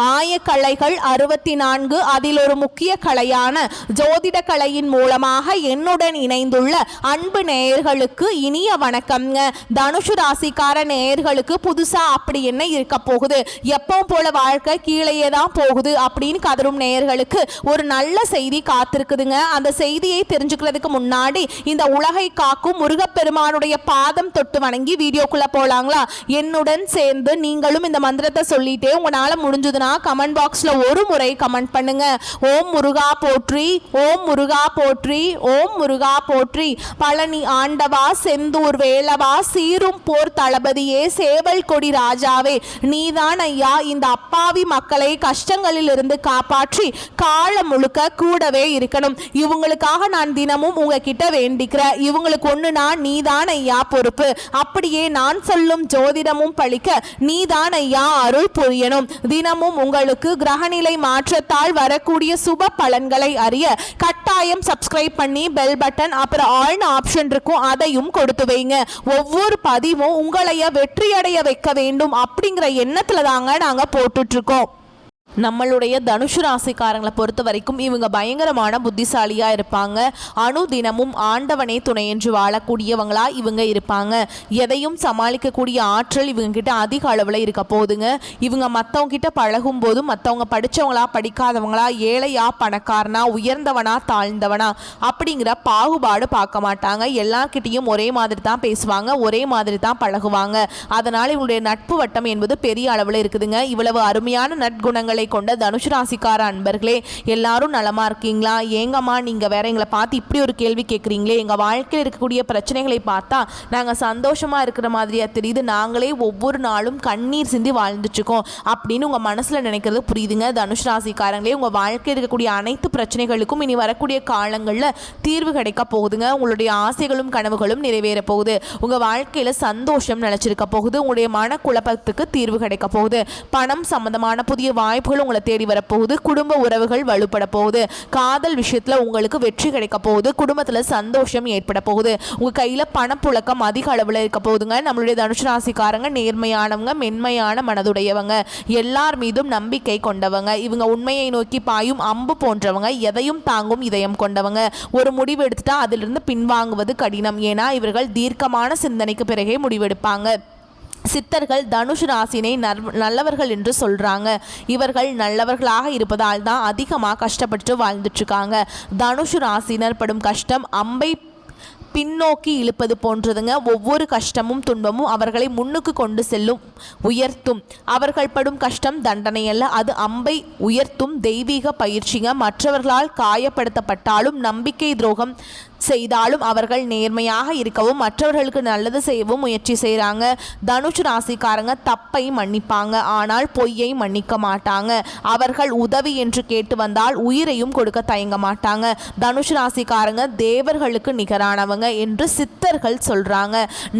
ஆயக்கலைகள் 64 அதில் ஒரு முக்கிய கலையான ஜோதிட கலையின் மூலமாக என்னுடன் இணைந்துள்ள அன்பு நேயர்களுக்கு இனிய வணக்கம்ங்க. தனுசு ராசிக்கார நேயர்களுக்கு புதுசா அப்படி என்ன இருக்க போகுது, எப்பவும் போல வாழ்க்கை கீழேயே தான் போகுது அப்படின்னு கதரும் நேயர்களுக்கு ஒரு நல்ல செய்தி காத்திருக்குதுங்க. அந்த செய்தியை தெரிஞ்சுக்கிறதுக்கு முன்னாடி இந்த உலகை காக்கும் முருகப்பெருமானுடைய பாதம் தொட்டு வணங்கி வீடியோக்குள்ள போலாங்களா? என்னுடன் சேர்ந்து நீங்களும் இந்த மந்திரத்தை சொல்லிட்டே உங்களால முடிஞ்சதுன்னா கமெண்ட் பாக்ஸ்ல ஒரு முறை கமெண்ட் பண்ணுங்க. ஓம் முருகா போற்றி, ஓம் முருகா போற்றி, ஓம் முருகா போற்றி. பழனி ஆண்டவா, செந்தூர் வேலவா, சீரும் போர் தளபதியே, சேவல் கொடி ராஜாவே, நீதான் ஐயா இந்த அப்பாவி மக்களை கஷ்டங்களில் இருந்து காப்பாற்றி காலம் முழுக்க கூடவே இருக்கணும். இவங்களுக்காக நான் தினமும் உங்ககிட்ட வேண்டிக்கிறேன். இவங்களுக்கு ஒண்ணுனா நீதான் ஐயா பொறுப்பு. அப்படியே நான் சொல்லும் ஜோதிடமும் பழிக்க நீதான் ஐயா அருள் புரியணும். தினமும் உங்களுக்கு கிரகநிலை மாற்றத்தால் வரக்கூடிய சுப பலன்களை அறிய கட்டாயம் சப்ஸ்கிரைப் பண்ணி பெல் பட்டன் அப்புறம் ஆல்னு ஆப்ஷன் இருக்கும், அதையும் கொடுத்து வைங்க. ஒவ்வொரு பதிவும் உங்களைய வெற்றியடைய வைக்க வேண்டும் அப்படிங்கிற எண்ணத்துல தாங்க நாங்க போட்டுட்டு இருக்கோம். நம்மளுடைய தனுசு ராசிக்காரங்களை பொறுத்த வரைக்கும் இவங்க பயங்கரமான புத்திசாலியாக இருப்பாங்க. அனுதினமும் ஆண்டவனே துணை என்று வாழக்கூடியவங்களா இவங்க இருப்பாங்க. எதையும் சமாளிக்கக்கூடிய ஆற்றல் இவங்க கிட்ட அதிக அளவில் இருக்க போதுங்க. இவங்க மற்றவங்க கிட்ட பழகும் போதும் மற்றவங்க படித்தவங்களா படிக்காதவங்களா, ஏழையா பணக்காரனா, உயர்ந்தவனா தாழ்ந்தவனா அப்படிங்கிற பாகுபாடு பார்க்க மாட்டாங்க. எல்லார்கிட்டையும் ஒரே மாதிரி தான் பேசுவாங்க, ஒரே மாதிரி தான் பழகுவாங்க. அதனால் இவங்களுடைய நட்பு வட்டம் என்பது பெரிய அளவில் இருக்குதுங்க. இவ்வளவு அருமையான நற்குணங்களை கொண்ட தனுசு ராசிக்கார அன்பர்களே, எல்லாரும் நலமா இருக்கீங்களா? ஏங்கம்மா நீங்க வேற எங்களை பார்த்து இப்படி ஒரு கேள்வி கேட்குறீங்களே, எங்க வாழ்க்கையில் இருக்கக்கூடிய பிரச்சனைகளை பார்த்தா நாங்க சந்தோஷமா இருக்கிற மாதிரியா தெரியுது, நாங்களே ஒவ்வொரு நாளும் கண்ணீர் சிந்தி வாழ்ந்துச்சுக்கோம் அப்படின்னு உங்க மனசுல நினைக்கிறது புரியுதுங்க. தனுசு ராசிக்காரங்களே, உங்க வாழ்க்கையில் இருக்கக்கூடிய அனைத்து பிரச்சனைகளுக்கும் இனி வரக்கூடிய காலங்களில் தீர்வு கிடைக்க போகுதுங்க. உங்களுடைய ஆசைகளும் கனவுகளும் நிறைவேற போகுது. உங்க வாழ்க்கையில சந்தோஷம் நினைச்சிருக்க போகுது. உங்களுடைய மனக்குழப்பத்துக்கு தீர்வு கிடைக்க போகுது. பணம் சம்பந்தமான புதிய வாய்ப்பு உங்களை தேடி வரப்போகுது. குடும்ப உறவுகள் வலுப்பட போகுது. காதல் விஷயத்துல உங்களுக்கு வெற்றி கிடைக்க போகுது. குடும்பத்துல சந்தோஷம் ஏற்பட போகுது. உங்க கையில பணப்புழக்கம் அதிக அளவில் இருக்க போகுதுங்க. நம்மளுடைய தனுசு ராசிக்காரங்க நேர்மையானவங்க, மென்மையான மனதுடையவங்க, எல்லார் மீதும் நம்பிக்கை கொண்டவங்க. இவங்க உண்மையை நோக்கி பாயும் அம்பு போன்றவங்க, எதையும் தாங்கும் இதயம் கொண்டவங்க. ஒரு முடிவு எடுத்துட்டா அதிலிருந்து பின்வாங்குவது கடினம். ஏன்னா இவர்கள் தீர்க்கமான சிந்தனைக்கு பிறகே முடிவெடுப்பாங்க. சித்தர்கள் தனுசு ராசினை நல்லவர்கள் என்று சொல்றாங்க. இவர்கள் நல்லவர்களாக இருப்பதால் தான் அதிகமாக கஷ்டப்பட்டு வாழ்ந்துட்டு இருக்காங்க. தனுசு ராசினர் படும் கஷ்டம் அம்பை பின்னோக்கி இழுப்பது போன்றதுங்க. ஒவ்வொரு கஷ்டமும் துன்பமும் அவர்களை முன்னுக்கு கொண்டு செல்லும், உயர்த்தும். அவர்கள் படும் கஷ்டம் தண்டனை அல்ல, அது அம்பை உயர்த்தும் தெய்வீக பயிற்சிங்க. மற்றவர்களால் காயப்படுத்தப்பட்டாலும், நம்பிக்கை துரோகம் செய்தாலும் அவர்கள் நேர்மையாக இருக்கவும் மற்றவர்களுக்கு நல்லது செய்யவும் முயற்சி செய்கிறாங்க. தனுசு ராசிக்காரங்க தப்பை மன்னிப்பாங்க, ஆனால் பொய்யை மன்னிக்க மாட்டாங்க. அவர்கள் உதவி என்று கேட்டு வந்தால் உயிரையும் கொடுக்க தயங்க மாட்டாங்க. தனுசு ராசிக்காரங்க தேவர்களுக்கு நிகரானவங்க என்று சித்தர்கள் சொல்றாங்க.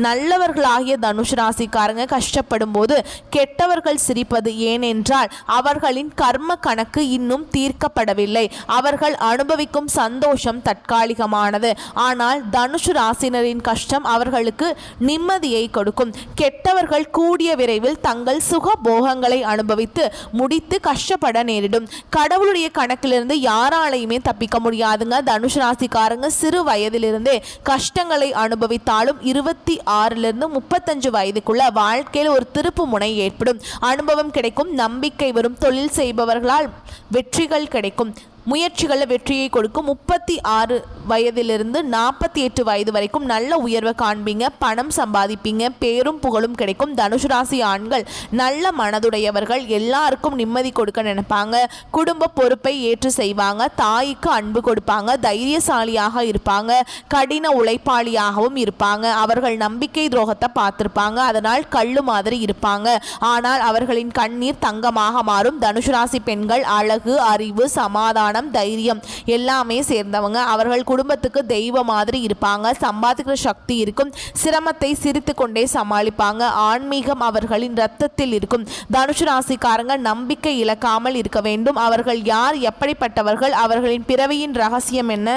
நல்லவர்களாகிய தனுசு ராசிக்காரங்க கஷ்டப்படும் போது கெட்டவர்கள் சிரிப்பது ஏனென்றால் அவர்களின் கர்ம கணக்கு இன்னும் தீர்க்கப்படவில்லை. அவர்கள் அனுபவிக்கும் சந்தோஷம் தற்காலிகமானது. ஆனால் தனுசு ராசினரின் கஷ்டம் அவர்களுக்கு நிம்மதியை கொடுக்கும். கெட்டவர்கள் கூடிய விரைவில் தங்கள் சுக போகங்களை அனுபவித்து முடித்து கஷ்டப்பட நேரிடும். கடவுளுடைய கணக்கிலிருந்து யாராலையுமே தப்பிக்க முடியாதுங்க. தனுசு ராசிக்காரங்க சிறு வயதிலிருந்தே கஷ்டங்களை அனுபவித்தாலும் 26 to 35 வயதுக்குள்ள வாழ்க்கையில் ஒரு திருப்பு முனை ஏற்படும். அனுபவம் கிடைக்கும், நம்பிக்கை வரும். தொழில் செய்பவர்களால் வெற்றிகள் கிடைக்கும். முயற்சிகளில் வெற்றியை கொடுக்கும். 36 வயதிலிருந்து 48 வயது வரைக்கும் நல்ல உயர்வை காண்பீங்க. பணம் சம்பாதிப்பீங்க. பேரும் புகழும் கிடைக்கும். தனுசு ராசி ஆண்கள் நல்ல மனதுடையவர்கள், எல்லாருக்கும் நிம்மதி கொடுக்க நினைப்பாங்க. குடும்ப பொறுப்பை ஏற்று செய்வாங்க. தாய்க்கு அன்பு கொடுப்பாங்க. தைரியசாலியாக இருப்பாங்க. கடின உழைப்பாளியாகவும் இருப்பாங்க. அவர்கள் நம்பிக்கை துரோகத்தை பார்த்திருப்பாங்க, அதனால் கள்ளு மாதிரி இருப்பாங்க. ஆனால் அவர்களின் கண்ணீர் தங்கமாக மாறும். தனுசு ராசி பெண்கள் அழகு, அறிவு, சமாதானம், தைரியம் எல்லாமே சேர்ந்தவங்க. அவர்கள் குடும்பத்துக்கு தெய்வ மாதிரி இருப்பாங்க. சம்பாதிக்கிற சக்தி இருக்கும். சிரமத்தை சிரித்து கொண்டே சமாளிப்பாங்க. ஆன்மீகம் அவர்களின் ரத்தத்தில் இருக்கும். தனுசு ராசிக்காரங்க நம்பிக்கை இழக்காமல் இருக்க வேண்டும். அவர்கள் யார், எப்படிப்பட்டவர்கள், அவர்களின் பிறவியின் ரகசியம் என்ன,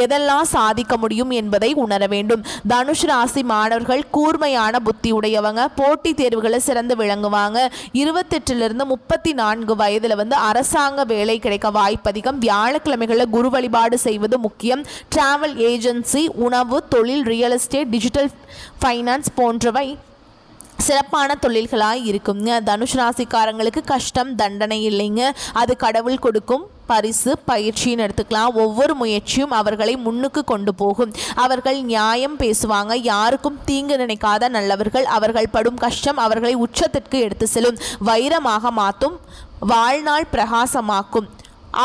எதெல்லாம் சாதிக்க முடியும் என்பதை உணர வேண்டும். தனுசு ராசி மாணவர்கள் கூர்மையான புத்தி உடையவங்க. போட்டி தேர்வுகளை சிறந்து விளங்குவாங்க. 28 34 வயதுல அரசாங்க வேலை கிடைக்க வாய்ப்பு அதிகம். வியாழக்கிழமைகளில் குரு வழிபாடு செய்வது முக்கியம். டிராவல் ஏஜென்சி, உணவு தொழில், ரியல் எஸ்டேட், டிஜிட்டல் ஃபைனான்ஸ் போன்றவை சிறப்பான தொழில்களாக இருக்குங்க. தனுஷ் ராசிக்காரங்களுக்கு கஷ்டம் தண்டனை இல்லைங்க. அது கடவுள் கொடுக்கும் பரிசு, பயிற்சின்னு எடுத்துக்கலாம். ஒவ்வொரு முயற்சியும் அவர்களை முன்னுக்கு கொண்டு போகும். அவர்கள் நியாயம் பேசுவாங்க. யாருக்கும் தீங்கு நினைக்காத நல்லவர்கள். அவர்கள் படும் கஷ்டம் அவர்களை உச்சத்திற்கு எடுத்து செல்லும். வைரமாக மாற்றும். வாழ்நாள் பிரகாசமாக்கும்.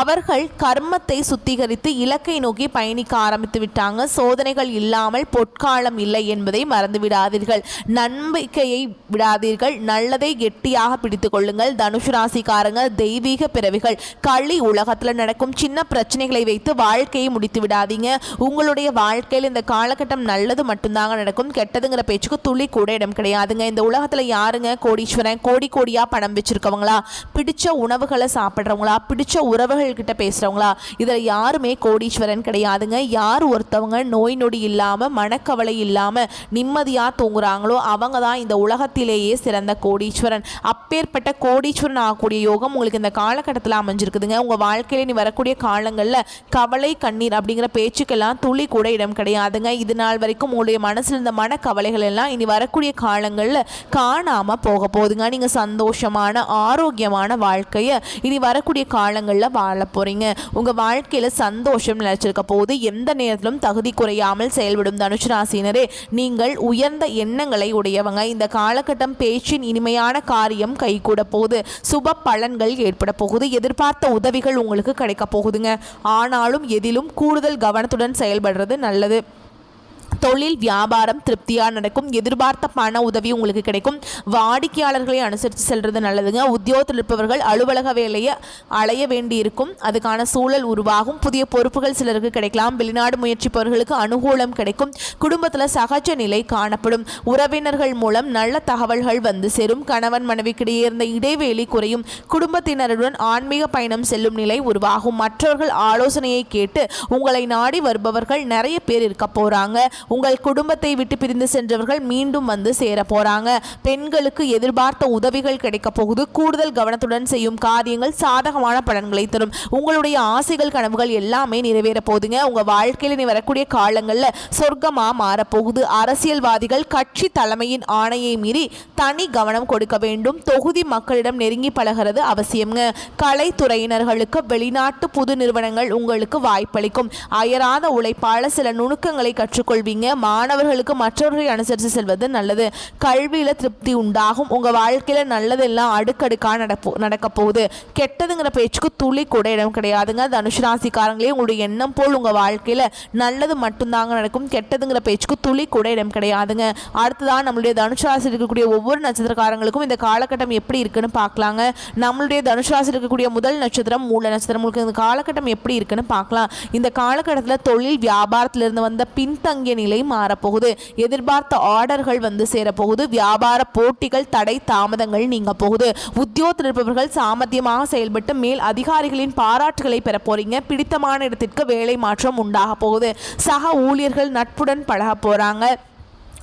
அவர்கள் கர்மத்தை சுத்திகரித்து இலக்கை நோக்கி பயணிக்க ஆரம்பித்து விட்டாங்க. சோதனைகள் இல்லாமல் பொற்காலம் இல்லை என்பதை மறந்து விடாதீர்கள். நம்பிக்கையை விடாதீர்கள். நல்லதை கெட்டியாக பிடித்து கொள்ளுங்கள். தனுசு ராசிக்காரங்க தெய்வீக பிறவிகள். களி உலகத்தில் நடக்கும் சின்ன பிரச்சனைகளை வைத்து வாழ்க்கையை முடித்து விடாதீங்க. உங்களுடைய வாழ்க்கையில் இந்த காலகட்டம் நல்லது மட்டும்தாங்க நடக்கும். கெட்டதுங்கிற பேச்சுக்கு துளி கூட இடம் கிடையாதுங்க. இந்த உலகத்தில் யாருங்க கோடீஸ்வரன்? கோடி கோடியாக பணம் வச்சிருக்கவங்களா, பிடிச்ச உணவுகளை சாப்பிட்றவங்களா, பிடிச்ச உறவுகள் கிட்ட பேசுறவங்களா, இதில் யாருமே கோடீஸ்வரன் கிடையாதுங்க. யார் ஒருத்தவங்க நோய் நொடி இல்லாம, மனக்கவலை இல்லாம நிம்மதியா தூங்குறாங்களோ அவங்க தான் இந்த உலகத்திலேயே சிறந்த கோடீஸ்வரன். அப்பேற்பட்ட கோடீஸ்வரன் ஆகக்கூடிய யோகம் உங்களுக்கு இந்த காலகட்டத்தில் அமைஞ்சிருக்குதுங்க. உங்க வாழ்க்கையில நீ வரக்கூடிய காலங்களில் கவலை, கண்ணீர் அப்படிங்கிற பேச்சுக்கெல்லாம் துளி கூட இடம் கிடையாதுங்க. இது நாள் வரைக்கும் உங்களுடைய மனசில் இருந்த மனக்கவலைகள் எல்லாம் இனி வரக்கூடிய காலங்களில் காணாம போக போகுதுங்க. நீங்க சந்தோஷமான ஆரோக்கியமான வாழ்க்கையை இனி வரக்கூடிய காலங்களில் வாழ போறீங்க. உங்க வாழ்க்கையில சந்தோஷம் நிலைச்சிருக்க போது எந்த நேரத்திலும் தகுதி குறையாமல் செயல்படும் தனுசு ராசினரே, நீங்கள் உயர்ந்த எண்ணங்களை உடையவங்க. இந்த காலகட்டம் பேச்சின் இனிமையான காரியம் கைகூட போகுது. சுப பலன்கள் ஏற்பட போகுது. எதிர்பார்த்த உதவிகள் உங்களுக்கு கிடைக்க போகுதுங்க. ஆனாலும் எதிலும் கூடுதல் கவனத்துடன் செயல்படுறது நல்லது. தொழில் வியாபாரம் திருப்தியாக நடக்கும். எதிர்பார்த்த பண உதவி உங்களுக்கு கிடைக்கும். வாடிக்கையாளர்களை அனுசரித்து செல்வது நல்லதுங்க. உத்தியோகத்தில் இருப்பவர்கள் அலுவலக வேலையை அலைய வேண்டி இருக்கும். அதுக்கான சூழல் உருவாகும். புதிய பொறுப்புகள் சிலருக்கு கிடைக்கலாம். வெளிநாடு முயற்சிப்பவர்களுக்கு அனுகூலம் கிடைக்கும். குடும்பத்தில் சகஜ நிலை காணப்படும். உறவினர்கள் மூலம் நல்ல தகவல்கள் வந்து சேரும். கணவன் மனைவிக்கிடையே இருந்த இடைவெளி குறையும். குடும்பத்தினருடன் ஆன்மீக பயணம் செல்லும் நிலை உருவாகும். மற்றவர்கள் ஆலோசனையை கேட்டு உங்களை நாடி வருபவர்கள் நிறைய பேர் இருக்க போறாங்க. உங்கள் குடும்பத்தை விட்டு பிரிந்து சென்றவர்கள் மீண்டும் வந்து சேர போறாங்க. பெண்களுக்கு எதிர்பார்த்த உதவிகள் கிடைக்க போகுது. கூடுதல் கவனத்துடன் செய்யும் காரியங்கள் சாதகமான பலன்களை தரும். உங்களுடைய ஆசைகள், கனவுகள் எல்லாமே நிறைவேற போகுதுங்க. உங்க வாழ்க்கையில் நீ வரக்கூடிய காலங்களில் சொர்க்கமா மாறப்போகுது. அரசியல்வாதிகள் கட்சி தலைமையின் ஆணையை மீறி தனி கவனம் கொடுக்க வேண்டும். தொகுதி மக்களிடம் நெருங்கி பழகிறது அவசியம்ங்க. கலைத்துறையினர்களுக்கு வெளிநாட்டு புது நிறுவனங்கள் உங்களுக்கு வாய்ப்பளிக்கும். அயராத உழைப்பாளர் சில நுணுக்கங்களை கற்றுக்கொள்வீங்க. மாணவர்களுக்கு மற்றவர்களை அனுசரித்து செல்வது நல்லது. கல்வியில திருப்தி உண்டாகும். உங்க வாழ்க்கையில நல்லதெல்லாம் அடுக்கடுக்கா நடக்க போகுது. கெட்டதுங்கிற பேச்சுக்கு துளி கூட இடம் கிடையாதுங்க. தனுசு ராசிக்காரங்களே, உங்களுடைய எண்ணம் போல் உங்க வாழ்க்கையில நல்லது மட்டும்தாங்க நடக்கும். கெட்டதுங்கிற பேச்சுக்கு துளி கூட இடம் கிடையாதுங்க. அடுத்ததான் நம்மளுடைய தனுசு ராசி இருக்கக்கூடிய ஒவ்வொரு நட்சத்திரக்காரங்களுக்கும் இந்த காலகட்டம் எப்படி இருக்குன்னு பார்க்கலாங்க. நம்மளுடைய தனுசு ராசி இருக்கக்கூடிய முதல் நட்சத்திரம் மூல நட்சத்திரம். உங்களுக்கு இந்த காலகட்டம் எப்படி இருக்குன்னு பார்க்கலாம். இந்த காலகட்டத்தில் தொழில் வியாபாரத்திலிருந்து வந்த பின்தங்கிய நிலை மாறப்போகுது. எதிர்பார்த்த ஆர்டர்கள் வந்து சேரப்போகுது. வியாபார போட்டிகள், தடை தாமதங்கள் நீங்க போகுது. உத்தியோகத்தில் இருப்பவர்கள் சாமர்த்தியமாக செயல்பட்டு மேல் அதிகாரிகளின் பாராட்டுகளை பெற போறீங்க. பிடித்தமான இடத்திற்கு வேலை மாற்றம் உண்டாக போகுது. சக ஊழியர்கள் நட்புடன் பழக போறாங்க.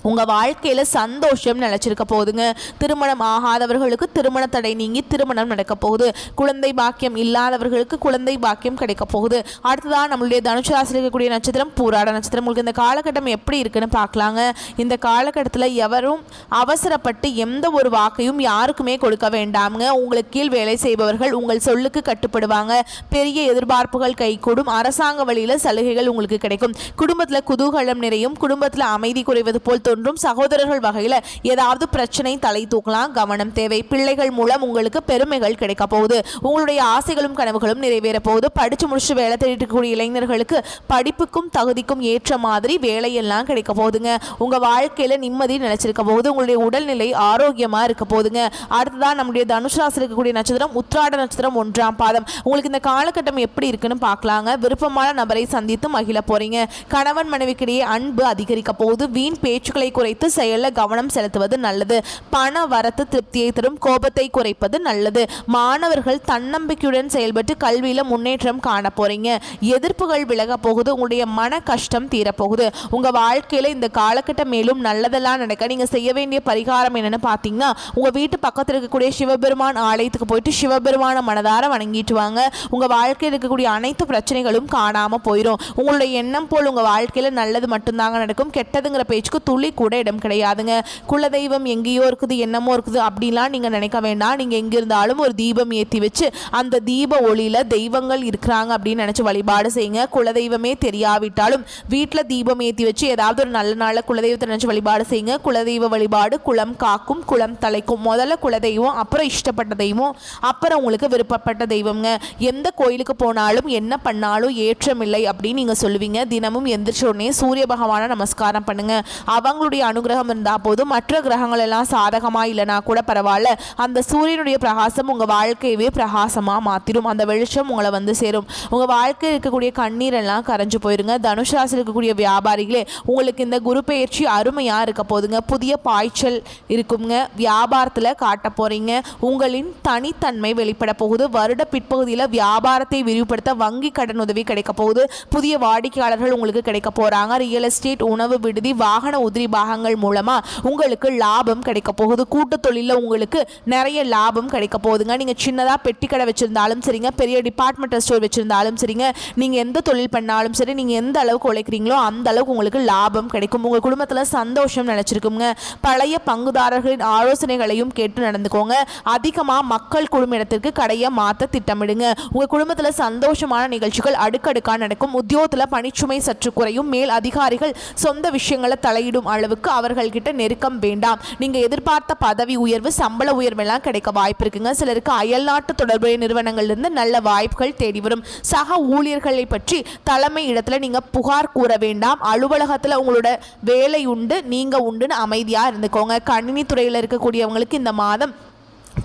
உங்கள் வாழ்க்கையில் சந்தோஷம் நிலச்சிருக்க போகுதுங்க. திருமணம் ஆகாதவர்களுக்கு திருமண தடை நீங்கி திருமணம் நடக்க போகுது. குழந்தை பாக்கியம் இல்லாதவர்களுக்கு குழந்தை பாக்கியம் கிடைக்க போகுது. அடுத்ததான் நம்மளுடைய தனுசு ராசியில் இருக்கக்கூடிய நட்சத்திரம் பூராட நட்சத்திரம். உங்களுக்கு இந்த காலகட்டம் எப்படி இருக்குன்னு பார்க்கலாங்க. இந்த காலகட்டத்தில் எவரும் அவசரப்பட்டு எந்த ஒரு வாக்கையும் யாருக்குமே கொடுக்க வேண்டாமுங்க. உங்களுக்கு கீழ் வேலை செய்பவர்கள் உங்கள் சொல்லுக்கு கட்டுப்படுவாங்க. பெரிய எதிர்பார்ப்புகள் கைகூடும். அரசாங்க வழியில் சலுகைகள் உங்களுக்கு கிடைக்கும். குடும்பத்தில் குதூகலம் நிறையும். குடும்பத்தில் அமைதி குறைவது போல் தோன்றும். சகோதரர்கள் வகையில் ஏதாவது பிரச்சனை தலை தூக்கலாம், கவனம் தேவை. பிள்ளைகள் மூலம் உங்களுக்கு பெருமைகள் கிடைக்க போகுது. உங்களுடைய ஆசைகளும் கனவுகளும் நிறைவேற போகுது. படிச்சு முடிச்சு வேலை தேடிட்டு இருக்கக்கூடிய இளைஞர்களுக்கு படிப்புக்கும் தகுதிக்கும் ஏற்ற மாதிரி வேலையெல்லாம் கிடைக்க போகுதுங்க. உங்க வாழ்க்கையில நிம்மதி நிலைச்சிருக்க போகுது. உங்களுடைய உடல்நிலை ஆரோக்கியமா இருக்க போகுதுங்க. அடுத்ததான் நம்முடைய தனுசு ராசியில் இருக்கக்கூடிய நட்சத்திரம் உத்திராட நட்சத்திரம் 1ஆம் பாதம். உங்களுக்கு இந்த காலகட்டம் எப்படி இருக்குன்னு பார்க்கலாங்க. விருப்பமான நபரை சந்தித்து மகிழ போறீங்க. கணவன் மனைவிக்கிடையே அன்பு அதிகரிக்க போகுது. வீண் பேச்சுக்களை குறைத்து செயலில் கவனம் செலுத்துவது நல்லது. பண வரத்து திருப்தியை தரும். கோபத்தை குறைப்பது நல்லது. மாணவர்கள் தன்னம்பிக்கையுடன் செயல்பட்டு கல்வியில முன்னேற்றம் காண போறீங்க. எதிர்ப்புகள் விலக போகுது. உங்களுடைய மன கஷ்டம் தீரப்போகுது. உங்க வாழ்க்கையில இந்த காலகட்டம் மேலும் நல்லதெல்லாம் நடக்க நீங்க செய்ய வேண்டிய பரிகாரம் என்னன்னு பாத்தீங்கன்னா, உங்க வீட்டு பக்கத்தில் இருக்கக்கூடிய சிவபெருமான் ஆலயத்துக்கு போயிட்டு சிவபெருமான மனதார வணங்கிட்டு வாங்க. உங்க வாழ்க்கையில் இருக்கக்கூடிய அனைத்து பிரச்சனைகளும் காணாம போயிடும். உங்களுடைய எண்ணம் போல் உங்க வாழ்க்கையில நல்லது மட்டும்தாங்க நடக்கும். கெட்டதுங்கிற பேச்சுக்கு துளி கூட இடம் கிடையாதுங்க. குலதெய்வம் எங்கேயோ இருக்குது, என்னமோ இருக்குது அப்படிலாம் நீங்க நினைக்க வேண்டாம். நீங்க எங்க இருந்தாலும் ஒரு தீபம் ஏற்றி வச்சு அந்த தீப ஒளியில தெய்வங்கள் இருக்கிறாங்க அப்படின்னு நினைச்சு வழிபாடு செய்யுங்க. குலதெய்வமே தெரியாவிட்டாலும் வீட்டில் தீபம் ஏற்றி வச்சு ஏதாவது ஒரு நல்ல நாள குலதெய்வத்தை நினைச்சு வழிபாடு செய்யுங்க. குலதெய்வ வழிபாடு குலம் காக்கும் குலம் தலைக்கும். முதல்ல குலதெய்வம், அப்புறம் இஷ்டப்பட்ட தெய்வம், அப்புறம் உங்களுக்கு விருப்பப்பட்ட தெய்வம்ங்க. எந்த கோயிலுக்கு போனாலும் என்ன பண்ணாலும் ஏற்றம் இல்லை அப்படின்னு நீங்க சொல்லுவீங்க. தினமும் எந்திரிச்ச உடனே சூரிய பகவானை நமஸ்காரம் பண்ணுங்க. அவங்களுடைய அனுகிரகம் இருந்தா போதும். மற்ற கிரகங்கள் எல்லாம் சாதகமா இல்லைனா கூட பரவாயில்ல, அந்த சூரியனுடைய பிரகாசம் உங்க வாழ்க்கையவே பிரகாசமா மாத்திரும். அந்த வெளிச்சம் உங்களை வந்து சேரும். உங்க வாழ்க்கையில் இருக்கக்கூடிய கண்ணீர் எல்லாம் கரைஞ்சு போயிருங்க. தனுஷ் ராசியில் இருக்கக்கூடிய வியாபாரிகளே, உங்களுக்கு இந்த குரு பெயர்ச்சி அருமையா இருக்க போதுங்க. புதிய பாய்ச்சல் இருக்குங்க. வியாபாரத்துல காட்ட போறீங்க. உங்களின் தனித்தன்மை வெளிப்பட போகுது. வருட பிற்பகுதியில் வியாபாரத்தை விரிவுபடுத்த வங்கி கடன் உதவி கிடைக்க போகுது. புதிய வாடிக்கையாளர்கள் உங்களுக்கு கிடைக்க போறாங்க. ரியல் எஸ்டேட், உணவு விடுதி, வாகன உதிரி பாகங்கள் மூலமா உங்களுக்கு லாபம் கிடைக்க போகுது. கூட்டு தொழிலில் உங்களுக்கு நிறைய லாபம் கிடைக்க போகுதுங்க. நீங்க சின்னதா பெட்டி கடை வச்சிருந்தாலும் சரிங்க, பெரிய டிபார்ட்மெண்டல் ஸ்டோர் வச்சிருந்தாலும் சரிங்க, நீங்க எந்த தொழில் பண்ணாலும் சரி, நீங்க எந்த அளவுக்கு உழைக்கிறீங்களோ அந்த அளவுக்கு உங்களுக்கு லாபம் கிடைக்கும். உங்க குடும்பத்துல சந்தோஷம் நினைச்சிருக்குங்க. பழைய பங்குதாரர்களின் ஆலோசனைகளையும் கேட்டு நடந்துக்கோங்க. அதிகமா மக்கள் குழும் இடத்திற்கு கடையை மாற்ற திட்டமிடுங்க. உங்க குடும்பத்துல சந்தோஷமான நிகழ்ச்சிகள் அடுக்கடுக்கா நடக்கும். உத்தியோகத்துல பணிச்சுமை சற்று குறையும். மேல் அதிகாரிகள் சொந்த விஷயங்களை தலையிடும் அளவுக்கு அவர்கள்கிட்ட நெருக்கம் வேண்டாம். நீங்க எதிர்பார்த்த பதவி உயர்வு, சம்பள உயர்வெல்லாம் கிடைக்க வாய்ப்பு இருக்குங்க. சிலருக்கு அயல்நாட்டு தொடர்புடைய நிறுவனங்கள்லேருந்து நல்ல வாய்ப்புகள் தேடி வரும். சக ஊழியர்களை பற்றி தலைமை இடத்துல நீங்க புகார் கூற வேண்டாம். அலுவலகத்துல உங்களோட வேலை உண்டு, நீங்க உண்டுன்னு அமைதியா இருந்துக்கோங்க. கணினி துறையில் இருக்கக்கூடியவங்களுக்கு இந்த மாதம்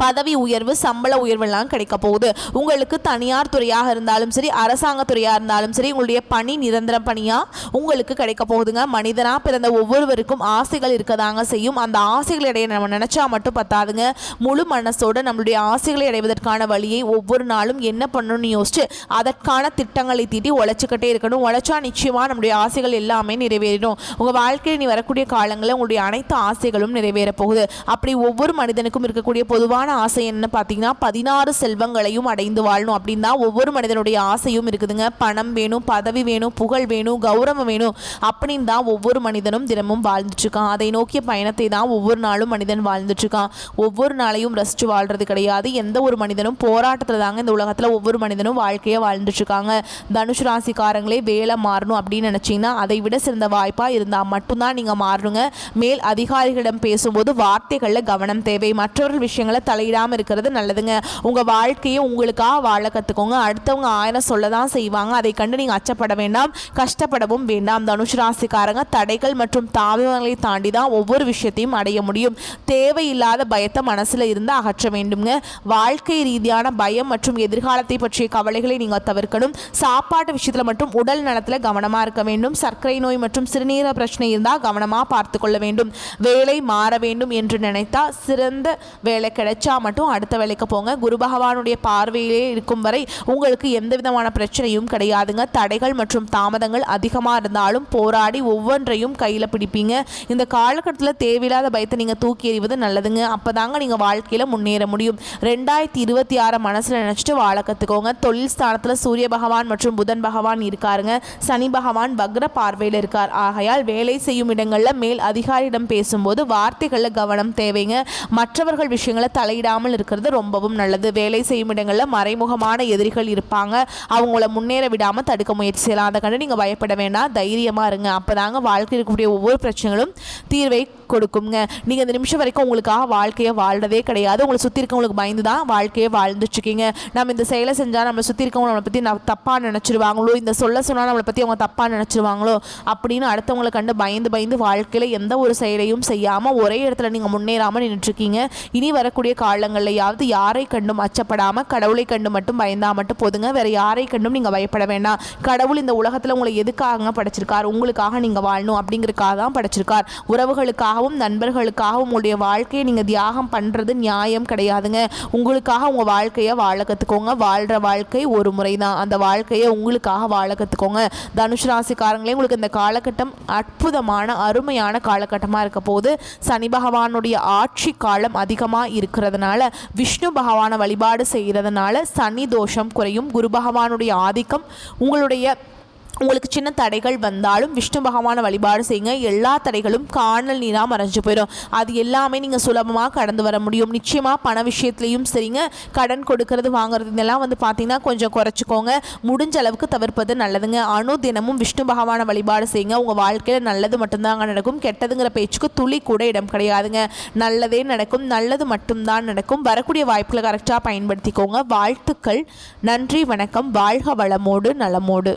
பதவி உயர்வு, சம்பள உயர்வெல்லாம் கிடைக்க போகுது. உங்களுக்கு தனியார் துறையாக இருந்தாலும் சரி, அரசாங்க துறையாக இருந்தாலும் சரி, உங்களுடைய பணி நிரந்தர பணியாக உங்களுக்கு கிடைக்க போகுதுங்க. மனிதனாக பிறந்த ஒவ்வொருவருக்கும் ஆசைகள் இருக்கதாங்க செய்யும். அந்த ஆசைகளை அடைய நம்ம நினச்சா மட்டும் பத்தாதுங்க. முழு மனசோடு நம்மளுடைய ஆசைகளை அடைவதற்கான வழியை ஒவ்வொரு நாளும் என்ன பண்ணணும்னு யோசிச்சு அதற்கான திட்டங்களை தீட்டி உழைச்சிக்கிட்டே இருக்கணும். உழைச்சா நிச்சயமாக நம்முடைய ஆசைகள் எல்லாமே நிறைவேறிடும். உங்கள் வாழ்க்கையில் நீ வரக்கூடிய காலங்களில் உங்களுடைய அனைத்து ஆசைகளும் நிறைவேற போகுது. அப்படி ஒவ்வொரு மனிதனுக்கும் இருக்கக்கூடிய பொதுவான ஆசை என்ன பார்த்தீங்கன்னா, 16 செல்வங்களையும் அடைந்து வாழணும் அப்படின்னு தான் ஒவ்வொரு மனிதனுடைய ஆசையும் இருக்குதுங்க. பணம் வேணும், பதவி வேணும், புகழ் வேணும், கௌரவம் வேணும் அப்படின்னு தான் ஒவ்வொரு மனிதனும் தினமும் வாழ்ந்துட்டு இருக்கான். அதை நோக்கிய பயணத்தை தான் ஒவ்வொரு நாளும் மனிதன் வாழ்ந்துட்டு இருக்கான். ஒவ்வொரு நாளையும் ரசிச்சு வாழ்றது கிடையாது. எந்த ஒரு மனிதனும் போராட்டத்தில் தாங்க இந்த உலகத்தில் ஒவ்வொரு மனிதனும் வாழ்க்கையை வாழ்ந்துட்டு இருக்காங்க. தனுஷ் ராசிக்காரங்களே, வேலை மாறணும் அப்படின்னு நினைச்சீங்கன்னா அதை விட சிறந்த வாய்ப்பா இருந்தால் மட்டும்தான் நீங்க மாறணுங்க. மேல் அதிகாரிகளிடம் பேசும்போது வார்த்தைகளில் கவனம் தேவை. மற்றவர்கள் விஷயங்களை தலையிடாமல் இருக்கிறது நல்லதுங்க. உங்கள் வாழ்க்கையை உங்களுக்காக வாழ கற்றுக்கோங்க. அடுத்தவங்க 1000 சொல்ல தான் செய்வாங்க. அதை கண்டு நீங்கள் அச்சப்பட வேண்டாம், கஷ்டப்படவும் வேண்டாம். தனுஷ் ராசிக்காரங்க தடைகள் மற்றும் தாமதங்களை தாண்டி தான் ஒவ்வொரு விஷயத்தையும் அடைய முடியும். தேவையில்லாத பயத்தை மனசில் இருந்து அகற்ற வேண்டுங்க. வாழ்க்கை ரீதியான பயம் மற்றும் எதிர்காலத்தை பற்றிய கவலைகளை நீங்கள் தவிர்க்கணும். சாப்பாட்டு விஷயத்தில் மட்டும் உடல் நலத்தில் கவனமாக இருக்க வேண்டும். சர்க்கரை நோய் மற்றும் சிறுநீரக பிரச்சனை இருந்தால் கவனமாக பார்த்து கொள்ள வேண்டும். வேலை மாற வேண்டும் என்று நினைத்தா சிறந்த வேலை கிடைச்சா மட்டும் அடுத்த வேலைக்கு போங்க. குரு பகவானுடைய பார்வையிலே இருக்கும் வரை உங்களுக்கு எந்த விதமான பிரச்சனையும் கிடையாதுங்க. தடைகள் மற்றும் தாமதங்கள் அதிகமாக இருந்தாலும் போராடி ஒவ்வொன்றையும் கையில் பிடிப்பீங்க. இந்த காலகட்டத்தில் தேவையில்லாத பயத்தை நீங்கள் தூக்கி எறிவது நல்லதுங்க. அப்போதாங்க நீங்கள் வாழ்க்கையில் முன்னேற முடியும். 2026 மனசில் நினச்சிட்டு வாழ கற்றுக்கோங்க. தொழில் ஸ்தானத்தில் சூரிய பகவான் மற்றும் புதன் பகவான் இருக்காருங்க. சனி பகவான் வக்ர பார்வையில் இருக்கார். ஆகையால் வேலை செய்யும் இடங்களில் மேல் அதிகாரியிடம் பேசும்போது வார்த்தைகளில் கவனம் தேவைங்க. மற்றவர்கள் விஷயங்களை தலை தலையிடாமல் இருக்கிறது ரொம்பவும் நல்லது. வேலை செய்யும் இடங்களில் மறைமுகமான எதிரிகள் இருப்பாங்க, அவங்கள முன்னேற விடாமல் தடுக்க முயற்சி செய்யலாம். அதை கண்டு நீங்கள் பயப்பட வேண்டாம், தைரியமாக இருங்க. அப்போ தாங்க வாழ்க்கையில் இருக்கக்கூடிய ஒவ்வொரு பிரச்சனைகளும் தீர்வை கொடுக்குங்க. நீங்கள் இந்த நிமிஷம் வரைக்கும் உங்களுக்காக வாழ்க்கையை வாழ்றதே கிடையாது, உங்களை சுற்றி இருக்கவங்களுக்கு பயந்து தான் வாழ்க்கையை வாழ்ந்துட்டுருக்கீங்க. நம்ம இந்த செயலை செஞ்சால் நம்மளை சுற்றி இருக்கவங்க நம்மளை பற்றி தப்பாக நினச்சிருவாங்களோ, இந்த சொன்னால் நம்மளை பற்றி அவங்க தப்பாக நினச்சிருவாங்களோ அப்படின்னு அடுத்தவங்களை கண்டு பயந்து வாழ்க்கையில் எந்த ஒரு செயலையும் செய்யாமல் ஒரே இடத்துல நீங்கள் முன்னேறாமல் நின்றுட்டுருக்கீங்க. இனி வரக்கூடிய காலங்கள்லையாவது யாரை கண்டும் அச்சப்படாமல் கடவுளை கண்டு மட்டும் பயந்தால் மட்டும் போதுங்க. வேறு யாரை கண்டும் நீங்கள் பயப்பட வேண்டாம். கடவுள் இந்த உலகத்தில் உங்களை எதுக்காக படைச்சிருக்கார்? உங்களுக்காக நீங்கள் வாழணும் அப்படிங்கிறதுக்காக தான் படைச்சிருக்கார். உறவுகளுக்காகவும் நண்பர்களுக்காகவும் உங்களுடைய வாழ்க்கையை நீங்கள் தியாகம் பண்ணுறது நியாயம் கிடையாதுங்க. உங்களுக்காக உங்கள் வாழ்க்கையை வாழ கற்றுக்கோங்க. வாழ்கிற வாழ்க்கை ஒரு முறை தான், அந்த வாழ்க்கையை உங்களுக்காக வாழ கற்றுக்கோங்க. தனுஷ் ராசிக்காரங்களே, உங்களுக்கு இந்த காலகட்டம் அற்புதமான அருமையான காலகட்டமாக இருக்க போது. சனி பகவானுடைய ஆட்சி காலம் அதிகமாக இருக்கிறதுனால விஷ்ணு பகவானை வழிபாடு செய்கிறதுனால சனி தோஷம் குறையும். குரு பகவானுடைய ஆதிக்கம் உங்களுக்கு சின்ன தடைகள் வந்தாலும் விஷ்ணு பகவானை வழிபாடு செய்யுங்க. எல்லா தடைகளும் காணல் நீராக மறைஞ்சு போயிடும். அது எல்லாமே நீங்கள் சுலபமாக கடந்து வர முடியும். நிச்சயமாக பண விஷயத்துலையும் சரிங்க, கடன் கொடுக்கறது வாங்குறது இதெல்லாம் பார்த்தீங்கன்னா கொஞ்சம் குறைச்சிக்கோங்க. முடிஞ்ச அளவுக்கு தவிர்ப்பது நல்லதுங்க. தினமும் விஷ்ணு பகவானை வழிபாடு செய்யுங்க. உங்கள் வாழ்க்கையில் நல்லது மட்டும்தாங்க நடக்கும். கெட்டதுங்கிற பேச்சுக்கு துளி கூட இடம் கிடையாதுங்க. நல்லதே நடக்கும், நல்லது மட்டும்தான் நடக்கும். வரக்கூடிய வாய்ப்புகளை கரெக்டாக பயன்படுத்திக்கோங்க. வாழ்த்துக்கள். நன்றி, வணக்கம். வாழ்க வளமோடு நலமோடு.